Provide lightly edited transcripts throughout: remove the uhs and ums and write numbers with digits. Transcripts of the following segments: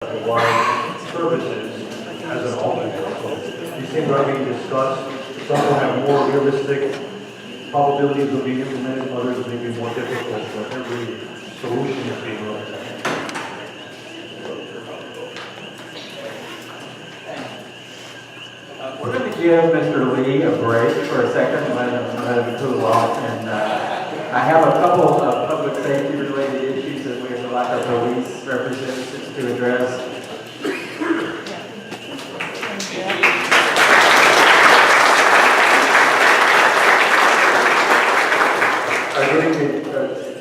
provide services as an alternate. So these things are being discussed. Some will have more realistic probabilities of being implemented, others may be more difficult, but every solution is being looked at. We're going to give Mr. Lee a break for a second, let him cool off. And I have a couple of public safety related issues that we would like our police representatives to address.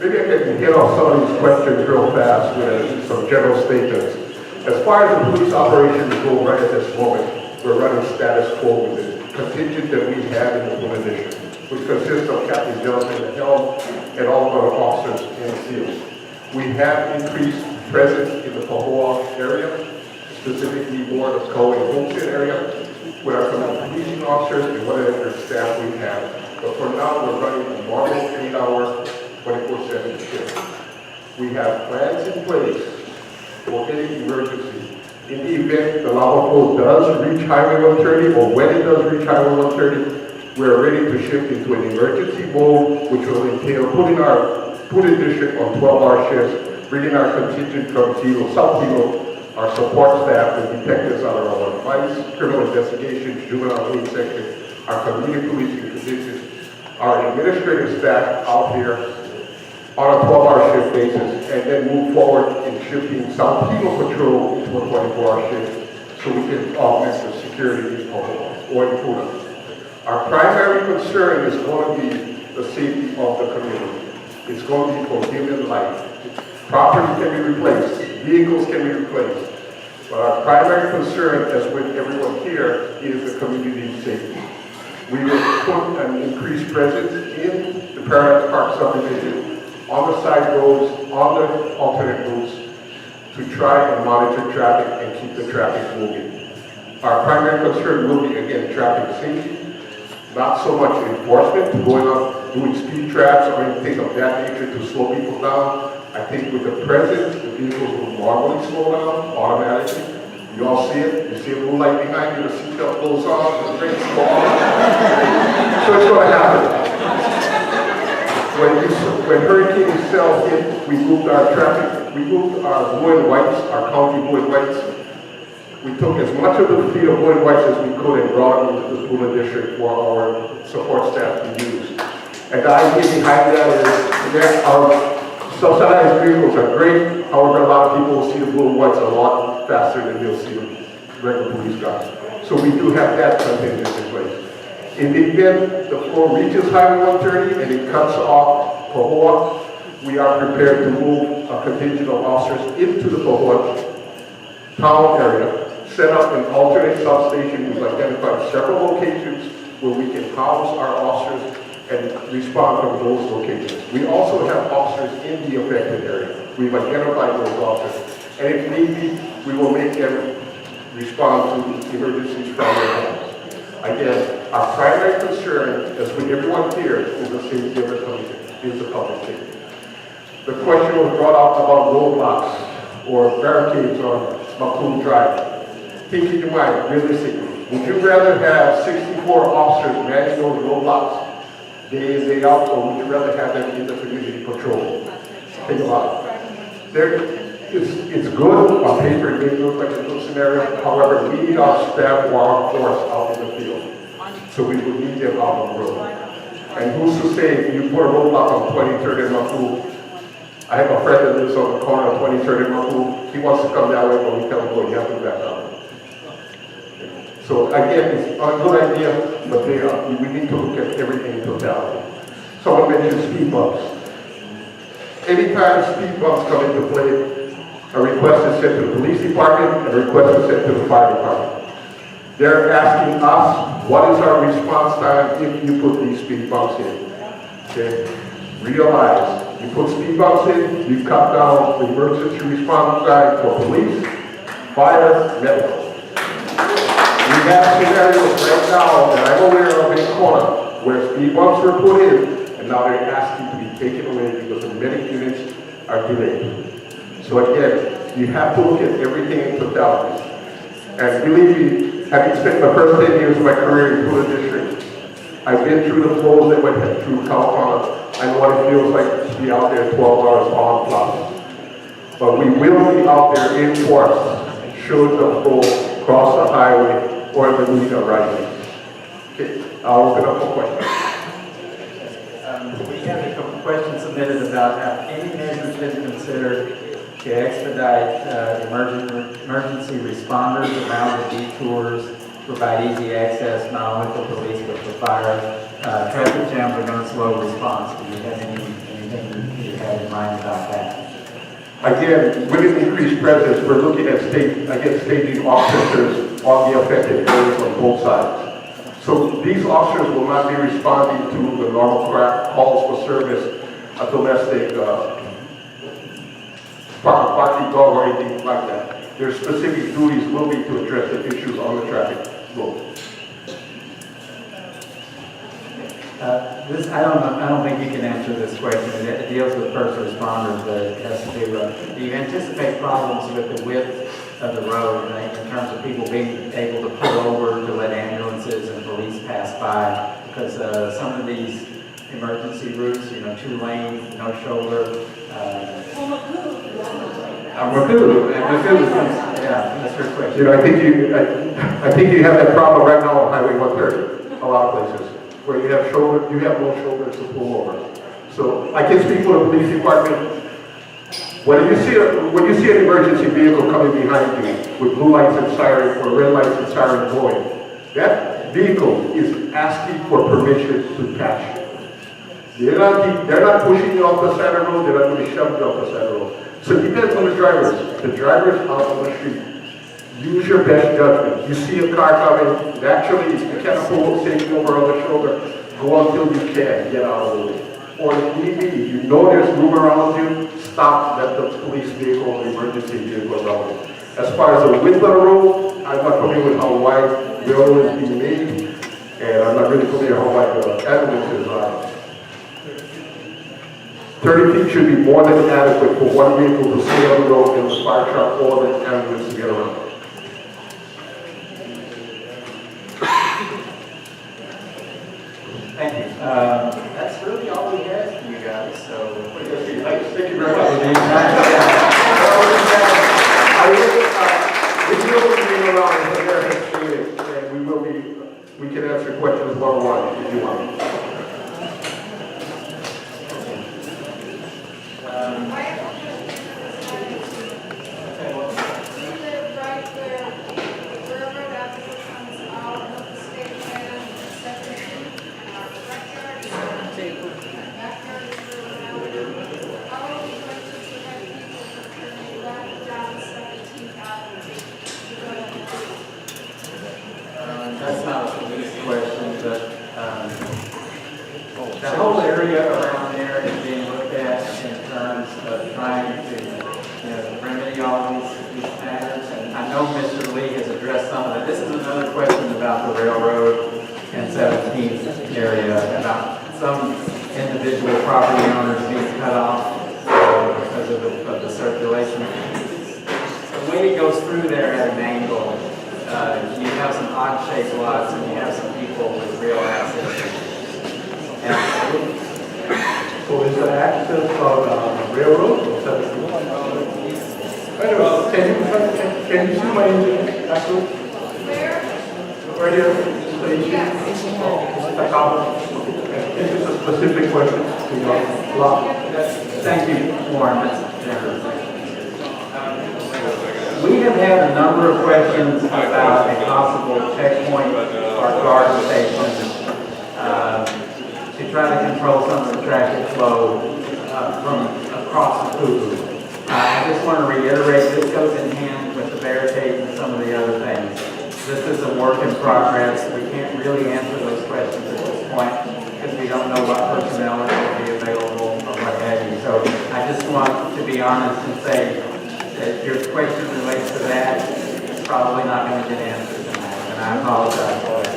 Maybe I can hit off some of these questions real fast with some general statements. As far as the police operations go right at this moment, we're running status quo with the contingent that we have in the Blue Edition, which consists of Captain Johnson at the helm and all of our officers in the field. We have increased presence in the Pahoa area, specifically more the Coe and Homestead area, with our policing officers and whatever staff we have. But for now, we're running a normal 8-hour, 24/7 shift. We have plans in place for any emergency. In the event the lava flow does reach Highway 130, or when it does reach Highway 130, we're ready to shift into an emergency mode, which will entail putting our district on 12-hour shifts, bringing our contingent from South Hilo, our support staff, the detectives out of our vice, criminal investigations, juvenile aid section, our community policing contingent, our administrative staff out here on a 12-hour shift basis, and then move forward in shifting South Hilo Patrol into a 24-hour shift so we can augment the security in Pahoa or in Puna. Our primary concern is going to be the safety of the community. It's going to be for human life. Property can be replaced, vehicles can be replaced, but our primary concern, as with everyone here, is the community safety. We will put an increased presence in the Paradise Park subdivision, on the side roads, on the alternate routes, to try and monitor traffic and keep the traffic moving. Our primary concern will be, again, traffic safety, not so much enforcement, going up, doing speed traps or anything of that nature to slow people down. I think with the presence, the vehicles will normally slow down automatically. You all see it. You see a blue light behind you, the seatbelt goes on, the brakes go on. So it's going to happen. When Hurricane Isel hit, we moved our traffic, we moved our blue and whites, our county blue and whites. We took as much of the fleet of blue and whites as we could and brought them into the Puna district for our support staff to use. And the idea behind that is that our subsidized vehicles are great. However, a lot of people will see the blue and whites a lot faster than they'll see the regular police cars. So we do have that contingent in place. In the event the flow reaches Highway 130 and it cuts off Pahoa, we are prepared to move a contingent of officers into the Pahoa town area, set up an alternate substation. We've identified several locations where we can house our officers and respond from those locations. We also have officers in the affected area. We've identified those officers. And if need be, we will make them respond to emergencies from their homes. Again, our primary concern, as with everyone here, is the safety of the community, is the public safety. The question was brought up about roadblocks or barricades on Macomb Drive. Keep in your mind, realistically, would you rather have 64 officers managing those roadblocks day in, day out, or would you rather have them in the community patrol? Think about it. It's good on paper, it may look like a good scenario. However, we need our staff or our force out in the field. So we would need them out on the road. And who's to say you put a roadblock on 23rd and Macomb? I have a friend that lives on the corner of 23rd and Macomb. He wants to come that way, but we tell him, well, you have to back up. So again, it's a good idea, but we need to look at everything in totality. Someone mentioned speed bumps. Anytime speed bumps come into play, a request is sent to the police department and a request is sent to the fire department. They're asking us, what is our response time if you put these speed bumps in? Okay? Realize, you put speed bumps in, you cut down the emergency response time for police, fire, medical. We have scenarios right now that I'm aware of in Kona where speed bumps were put in and now they're asking to be taken away because the medic units are delayed. So again, you have to look at everything in challenges. And believe me, having spent the first 10 years of my career in the district, I've been through the flows that went through California. I know what it feels like to be out there 12 hours on plus. But we will be out there in force, should the flow cross the highway or the Marina rising. Okay, I'll open up for questions. We have a couple questions submitted about have any measures been considered to expedite emergency responders around the detours, provide easy access not only for police but for fire. Traffic jams are going to slow response. Do you have anything you have in mind about that? Again, with an increased presence, we're looking at staging officers on the affected areas on both sides. So these officers will not be responding to the normal calls for service, a domestic barking dog or anything like that. Their specific duties will be to address the issues on the traffic flow. I don't think you can answer this question. It deals with first responders, but it has to do you anticipate problems with the width of the road in terms of people being able to pull over to let ambulances and police pass by? Because some of these emergency routes, 2 lanes, no shoulder. Yeah, that's your question. I think you have that problem right now on Highway 130, a lot of places, where you have no shoulders to pull over. So I can speak for the police department. When you see an emergency vehicle coming behind you with blue lights and siren or red lights and siren going, that vehicle is asking for permission to pass you. They're not pushing you off the side of the road. They're not going to shove you off the side of the road. So it depends on the drivers. The drivers out on the street, use your best judgment. You see a car coming, naturally, if you can't pull safety over on the shoulder, go until you can get out of the way. Or if need be, if you know there's room around you, stop, let the police vehicle or the emergency vehicle around you. As far as the width of the road, I'm not familiar with how wide the road is being made, and I'm not really familiar how wide the ambulances are. 30 feet should be more than adequate for one vehicle to stay on the road and the fire truck or the ambulance to get around. Thank you. That's really all we have for you guys. So, Thank you very much. We will remain around as the mayor has stated, and we can answer questions one-on-one if you want. That's not a police question, but the whole area around there is being looked at in terms of trying to remedy all these matters. And I know Mr. Lee has addressed some of it. This is another question about the railroad and 17th area, about some individual property owners being cut off because of the circulation. The way it goes through there at an angle, you have some odd-shaped lots and you have some people with real access. So is the access of the railroad or 17th? Can you see my engine actually? Where? Right here, this is the engine. Yes. The copper. This is a specific question to your lot. Thank you, Warren. That's generous. We have had a number of questions about a possible checkpoint or guard station to try to control some of the traffic flow from across the Pu'u. I just want to reiterate, this goes in hand with the barricades and some of the other things. This is a work in progress. We can't really answer those questions at this point because we don't know what personnel will be available or what have you. So I just want to be honest and say that your question relates to that. It's probably not going to get answered tonight, and I apologize for that.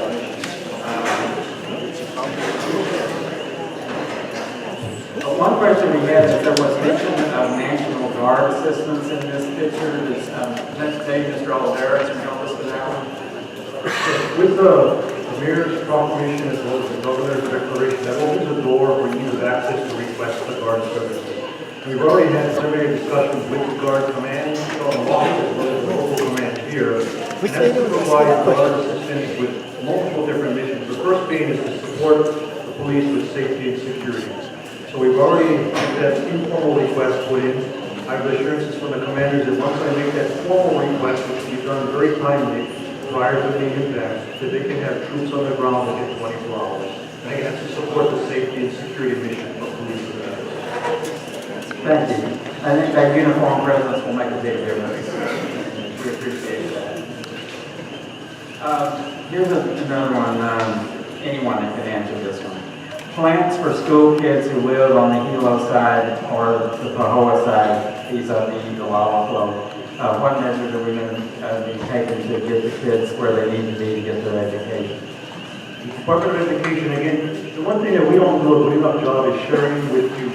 one question we had is there was mention of National Guard assistance in this picture. Does Mr. Oliveira can help us with that one? With the mayor's proclamation as well as the governor's declaration, that opens the door for ease of access to request the guard services. We've already had several discussions with the guard command, on the law, as well as the local command here. And that's to provide guard assistance with multiple different missions. The first being is to support the police with safety and security. So we've already had that informal request put in. I have assurances from the commanders that once I make that formal request, which will be done very timely, prior to the impact, that they can have troops on the ground within 24 hours. And again, that's to support the safety and security mission of police. Thank you. I think that uniform presence will make a big difference. We appreciate that. Here's another one. Anyone that can answer this one. Plans for school kids who live on the Hilo side or the Pahoa side, vis-a-vis the lava flow. What measures are we going to be taking to get the kids where they need to be to get their education? Department of Education, again, the one thing that we don't do a good enough job is sharing with you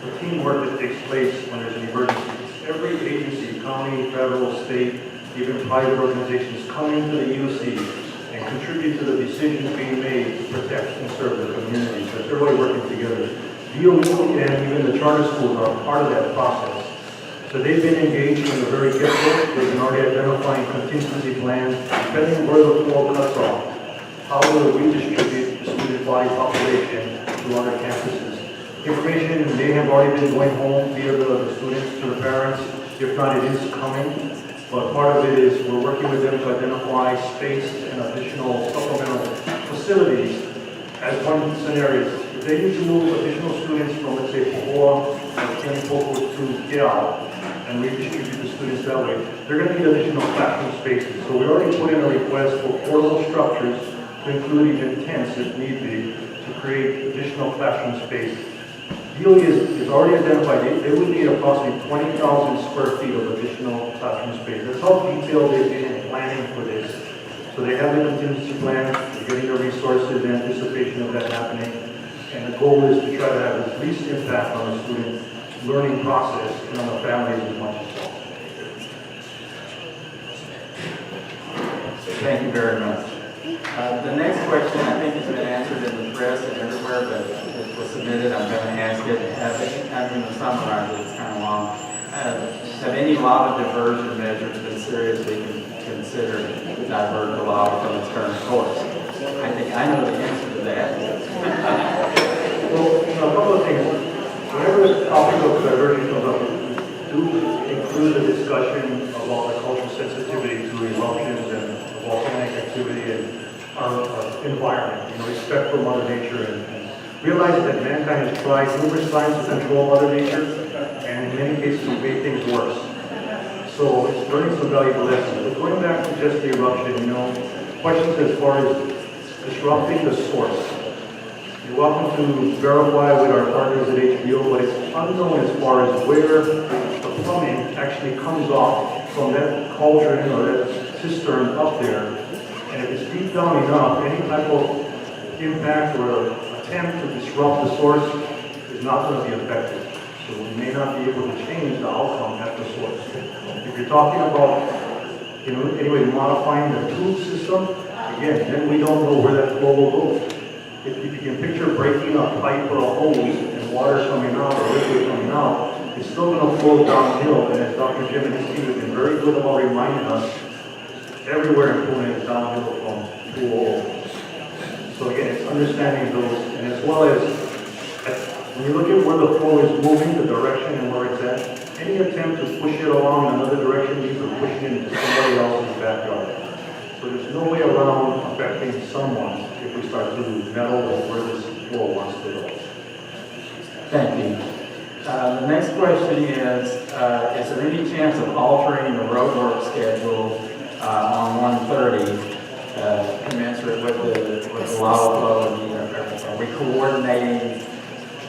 the teamwork that takes place when there's an emergency. Every agency, county, federal, state, even private organizations come into the UC and contribute to the decisions being made to protect and serve the community. So everybody working together. DOE and even the charter schools are part of that process. So they've been engaged from the very get-go. They've been already identifying contingency plans, depending on where the flow cuts off. How will we distribute the student body population to other campuses? Information may have already been going home via the students to the parents. If not, it is coming. But part of it is we're working with them to identify space and additional supplemental facilities as one scenario. If they need to move additional students from, let's say, Pahoa or Kennepoco to Yale, and redistribute the students that way, they're going to need additional classroom spaces. So we already put in a request for 4 little structures to include even tents if need be, to create additional classroom space. DOE is already identified, they would need approximately 20,000 square feet of additional classroom space. That's how detailed they've been in planning for this. So they have the contingency plan, they're getting the resources in anticipation of that happening. And the goal is to try to have the least impact on the student learning process and on the families as much as possible. Thank you very much. The next question, I think, has been answered in the press and everywhere, but it was submitted. I'm going to ask it. I'm going to summarize it. It's kind of long. Have any lava diversion measures been seriously considered to divert the lava from its current course? I think I know the answer to that. Well, a couple of things. Whenever the topic of diversion comes up, we do include a discussion about the cultural sensitivity to eruptions and volcanic activity and our environment, respect for Mother Nature, and realize that mankind has tried numerous times to control Mother Nature, and in many cases we've made things worse. So it's learning some valuable lessons. But going back to just the eruption, questions as far as disrupting the source. You're welcome to verify with our partners at HBO, but it's unknown as far as where the plumbing actually comes off from that cauldron or that cistern up there. And if it's deep down enough, any type of impact or attempt to disrupt the source is not going to be effective. So we may not be able to change the outcome at the source. If you're talking about, anyway, modifying the tube system, again, then we don't know where that flow will go. If you can picture breaking a pipe or a hose and water coming out or liquid coming out, it's still going to flow downhill. And as Dr. Jim and his team have been very good about reminding us, everywhere in Pune is downhill from pool. So again, it's understanding those, and as well as when you look at where the flow is moving, the direction and where it's at, any attempt to push it along in another direction means you're pushing it into somebody else's backyard. So there's no way around affecting someone if we start to meddle with where this flow wants to go. Thank you. The next question is there any chance of altering the roadwork schedule on 130 commensurate with the lava flow? Are we coordinating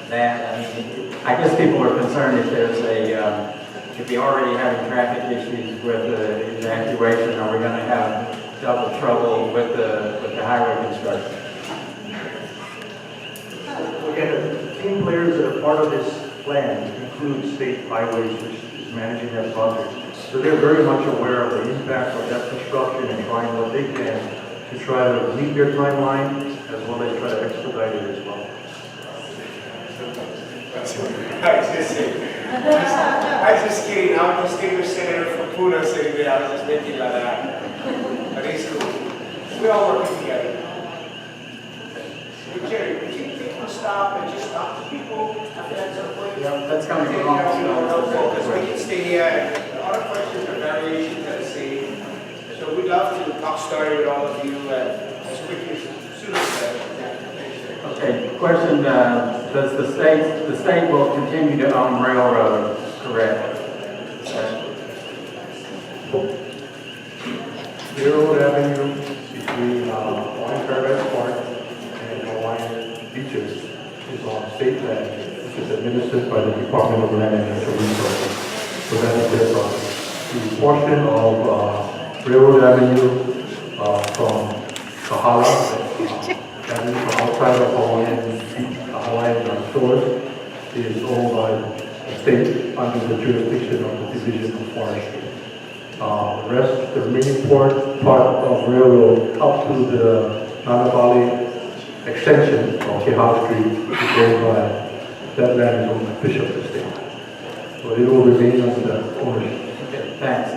that? I mean, I guess people are concerned if there's if we already having traffic issues with the evacuation, are we going to have double trouble with the highway construction? Again, the team players that are part of this plan includes state highways, which is managing that project. So they're very much aware of the impact of that construction and trying what they can to try to meet their timeline as well as try to expedite it as well. I was just kidding. I'm a distinguished senator from Puna sitting there. I was just making like that. But it's cool. We're all working together. Hey, Jerry, would you think we'll stop and just talk to people after that some point? Yeah, that's coming Yeah, along. because we can stay here. A lot of questions are variations of the same. So we'd love to talk story with all of you as quickly as soon as Okay, question, does the state will continue to own railroads, correct? Railroad Avenue between Hawaiian Paradise Park and Hawaiian Beaches is on state land, which is administered by the Department of Land and Natural Resources. So that is their property. The portion of Railroad Avenue from Kahala, that is from outside of Hawaiian shores, is owned by the state under the jurisdiction of the Division of Forestry. The remaining part of railroad up to the Nana Valley extension of Kehau Street is owned by, that land is owned by Bishop Estate. So it will remain under that ownership. Okay, thanks.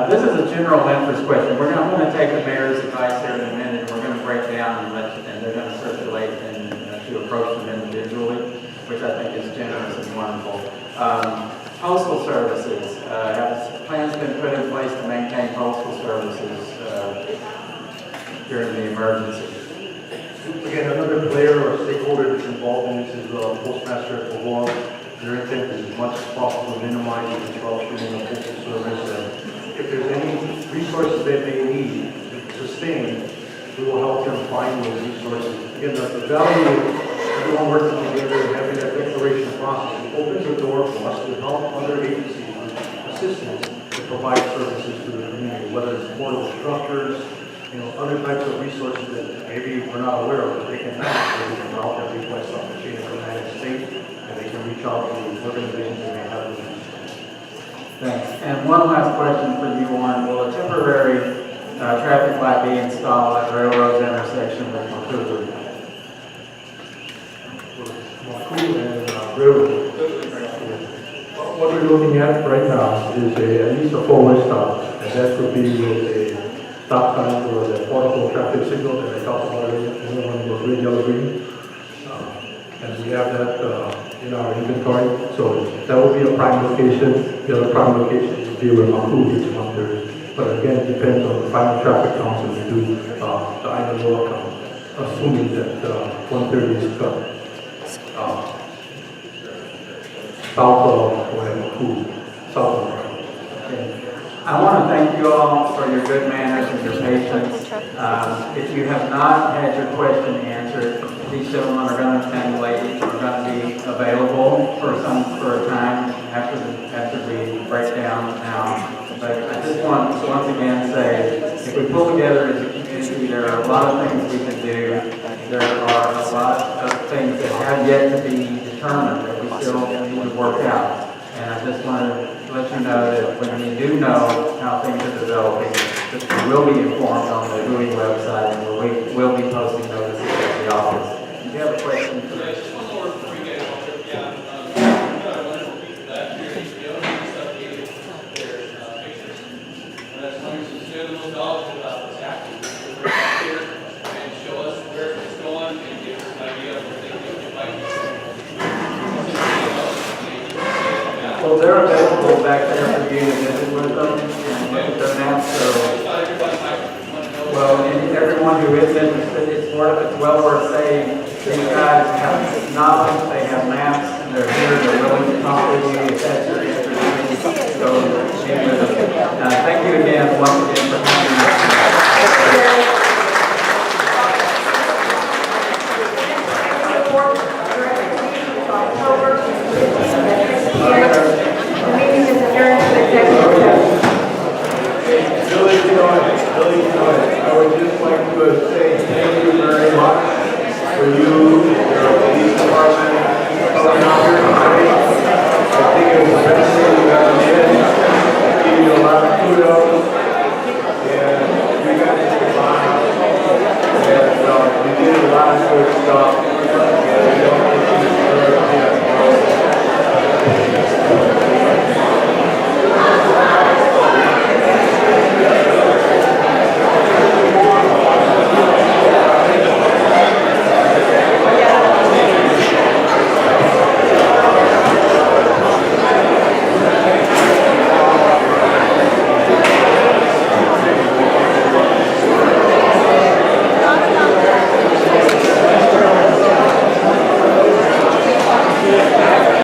This is a general interest question. I'm going to take the mayor's advice here in a minute, and we're going to break down and they're going to circulate and to approach them individually, which I think is generous and wonderful. Postal services, have plans been put in place to maintain postal services during the emergency? Again, another player or stakeholder that's involved in this is Postmaster at Kohoa. Their intent is as much as possible to minimize the disruption in the postal service. And if there's any resources that they need to sustain, we will help them find those resources. Again, the value of everyone working together and having that declaration process opens the door for us to help other agencies with assistance to provide services to the community, whether it's portable structures, other types of resources that maybe we're not aware of, but they can manage, so we can route that request up the chain of command and state, and they can reach out to organizations that may have those. Thanks. And one last question for you, Warren. Will a temporary traffic light be installed at Railroad's intersection with Makubu? Makubu and Railroad. What we're looking at right now is at least a four-way stop, and that could be with a stop sign or the portable traffic signal that I talked about earlier, when it was red, yellow, green. And we have that in our inventory, so that will be a prime location. The other prime location would be where Makubu is 130. But again, it depends on the final traffic counts as we do the island road count, assuming that 130 is cut. South of Makubu, south of I want to thank you all for your good manners and your patience. If you have not had your question answered, these gentlemen are going to, and ladies are going to be available for a time after we break down now. But I just want to once again say, if we pull together as a community, there are a lot of things we can do. There are a lot of things that have yet to be determined that we still need to work out. And I just want to let you know that when we do know how things are developing, that we will be informed on the HUI website, and we will be posting notices at the office. Do you have a question? Just one more before you guys all trip down. We've got a wonderful people back here. HBO just updated their pictures. And that's going to share the most knowledge about what's happening. So we're back here and show us where it's going and give us an idea of what they think it might be. Well, they're available back there for you to visit with them and look at their maps. So, well, and everyone who is interested, it's well worth saying. These guys have knowledge, they have maps, and they're here, they're willing to talk with you if that's your interest. So, thank you again, once again.